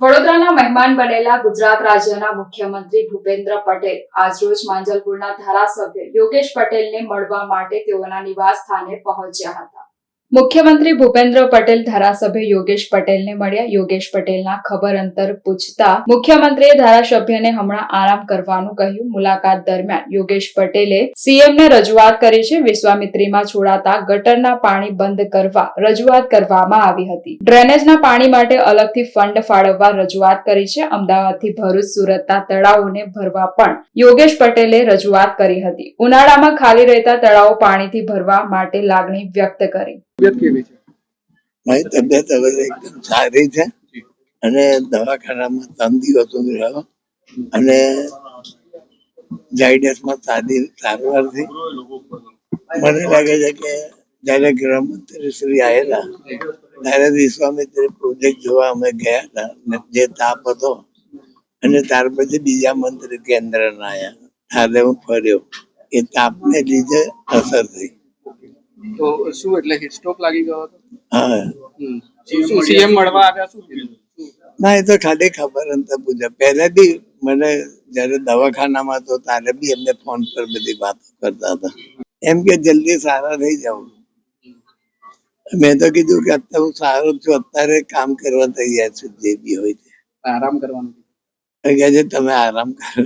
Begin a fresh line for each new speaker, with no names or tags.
વડોદરાના મહેમાન બનેલા ગુજરાત રાજ્યના મુખ્યમંત્રી ભૂપેન્દ્ર પટેલ આજરોજ માંજલપુરના ધારાસભ્ય યોગેશ પટેલને મળવા માટે તેઓના નિવાસ સ્થાને પહોંચ્યા હતા. મુખ્યમંત્રી ભૂપેન્દ્ર પટેલ ધારાસભ્ય યોગેશ પટેલને મળ્યા. યોગેશ પટેલના ખબર અંતર પૂછતા મુખ્યમંત્રીએ ધારાસભ્યને હમણાં આરામ કરવાનું કહ્યું. મુલાકાત દરમિયાન યોગેશ પટેલે સીએમને રજૂઆત કરી છે. વિશ્વામિત્રીમાં છોડાતા ગટરના પાણી બંધ કરવા રજૂઆત કરવામાં આવી હતી. ડ્રેનેજના પાણી માટે અલગથી ફંડ ફાળવવા રજૂઆત કરી છે. અમદાવાદથી ભરૂચ સુરતના તળાવોને ભરવા પણ યોગેશ પટેલે રજૂઆત કરી હતી. ઉનાળામાં ખાલી રહેતા તળાવો પાણીથી ભરવા માટે લાગણી વ્યક્ત કરી.
મારી તબિયત હવે એકદમ સારી છે અને દવાખાનામાં 3 દિવસ રહ્યો અને ઝાયડસમાં સારી સારવાર થઈ. મને લાગે છે કે જયારે ગૃહમંત્રી શ્રી આવેલા ત્યારે વિશ્વામિત્રી પ્રોજેક્ટ જોવા અમે ગયા હતા, જે તાપ હતો, અને ત્યાર પછી બીજા મંત્રી કેન્દ્રના આવ્યા, ત્યારે હું ફર્યો. એ તાપને લીધે અસર થઈ.
તો શું એટલે હીટ સ્ટ્રોક લાગી ગયો હતો?
હા.
શું સીએમ મળવા આવ્યા? શું કીધું?
ના, એ તો ખાલી ખબર અંતર પૂછ્યા. પહેલા બી મને જયારે દવાખાનામાં હતો ત્યારે બી એમને ફોન પર બધી વાતો કરતા હતા, એમ કે જલ્દી સારા થઈ જાવ. મેં તો કીધું કે અત્યારે હું સારો છું, અત્યારે કામ કરવા તૈયાર છું, જે બી હોય તે.
આરામ કરવાનું
કહે છે તમે આરામ કરો.